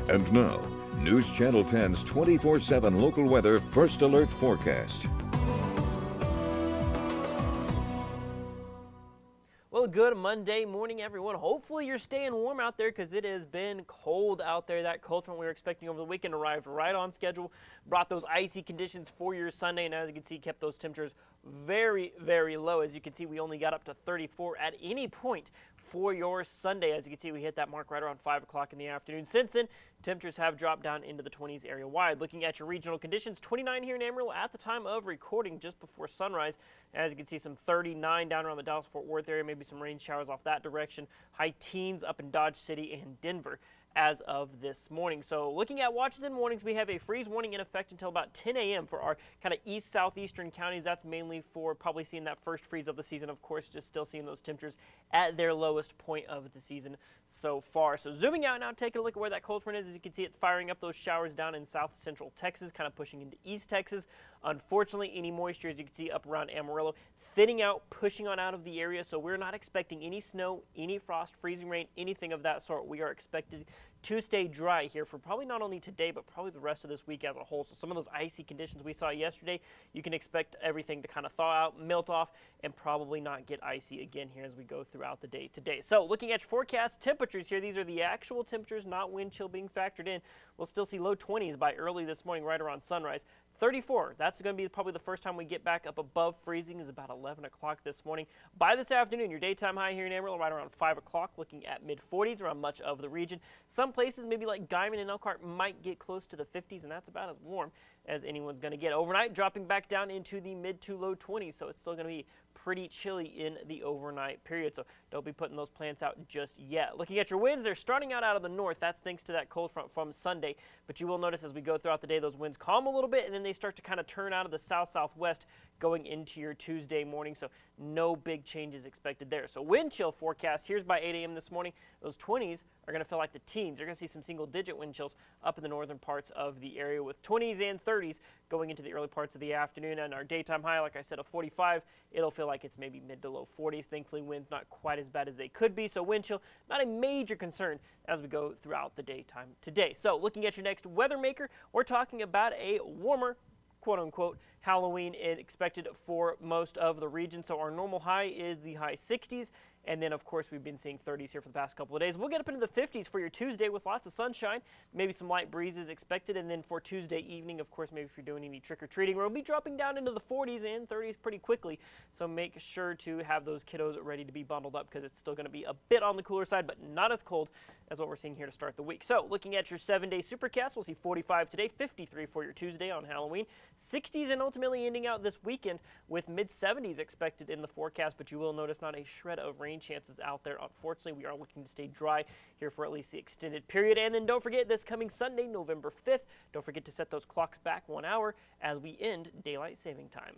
And now, News Channel 10's 24/7 local weather first alert forecast. Well, good Monday morning, everyone. Hopefully you're staying warm out there because it has been cold out there. That cold front we were expecting over the weekend arrived right on schedule, brought those icy conditions for your Sunday, and as you can see, kept those temperatures very, very low. As you can see, we only got up to 34 at any point for your Sunday. As you can see, we hit that mark right around 5 o'clock in the afternoon. Since then, temperatures have dropped down into the 20s area wide. Looking at your regional conditions, 29 here in Amarillo at the time of recording just before sunrise. As you can see, some 39 down around the Dallas-Fort Worth area, maybe some rain showers off that direction. High teens up in Dodge City and Denver as of this morning. So looking at watches and warnings, we have a freeze warning in effect until about 10 a.m. for our kind of east southeastern counties. That's mainly for probably seeing that first freeze of the season. Of course, just still seeing those temperatures at their lowest point of the season so far. So zooming out now, taking a look at where that cold front is. As you can see, it's firing up those showers down in south central Texas, kind of pushing into east Texas. Unfortunately, any moisture, as you can see, up around Amarillo, thinning out, pushing on out of the area. So we're not expecting any snow, any frost, freezing rain, anything of that sort. We are expected to stay dry here for probably not only today, but probably the rest of this week as a whole. So some of those icy conditions we saw yesterday, you can expect everything to kind of thaw out, melt off, and probably not get icy again here as we go throughout the day today. So looking at your forecast temperatures here, these are the actual temperatures, not wind chill being factored in. We'll still see low 20s by early this morning, right around sunrise. 34, that's going to be probably the first time we get back up above freezing, is about 11 o'clock this morning. By this afternoon, your daytime high here in Amarillo right around 5 o'clock, looking at mid-40s around much of the region. Some places, maybe like Guyman and Elkhart, might get close to the 50s, and that's about as warm as anyone's going to get. Overnight, dropping back down into the mid to low 20s, so it's still going to be pretty chilly in the overnight period, so don't be putting those plants out just yet. Looking at your winds, they're starting out of the north. That's thanks to that cold front from Sunday, but you will notice as we go throughout the day, those winds calm a little bit, and then they start to kind of turn out of the south-southwest going into your Tuesday morning, so no big changes expected there. So wind chill forecast, here's by 8 a.m. this morning. Those 20s are going to feel like the teens. You're going to see some single-digit wind chills up in the northern parts of the area with 20s and 30s going into the early parts of the afternoon. And our daytime high, like I said, of 45, it'll feel like it's maybe mid to low 40s. Thankfully, winds not quite as bad as they could be, so wind chill not a major concern as we go throughout the daytime today. So looking at your next weather maker, we're talking about a warmer, quote-unquote, Halloween expected for most of the region. So our normal high is the high 60s. And then, of course, we've been seeing 30s here for the past couple of days. We'll get up into the 50s for your Tuesday with lots of sunshine, maybe some light breezes expected. And then for Tuesday evening, of course, maybe if you're doing any trick-or-treating, we'll be dropping down into the 40s and 30s pretty quickly. So make sure to have those kiddos ready to be bundled up because it's still going to be a bit on the cooler side, but not as cold as what we're seeing here to start the week. So looking at your 7-day supercast, we'll see 45 today, 53 for your Tuesday on Halloween, 60s, and ultimately ending out this weekend with mid-70s expected in the forecast, but you will notice not a shred of rain chances out there. Unfortunately, we are looking to stay dry here for at least the extended period. And then don't forget, this coming Sunday, November 5th, don't forget to set those clocks back 1 hour as we end daylight saving time.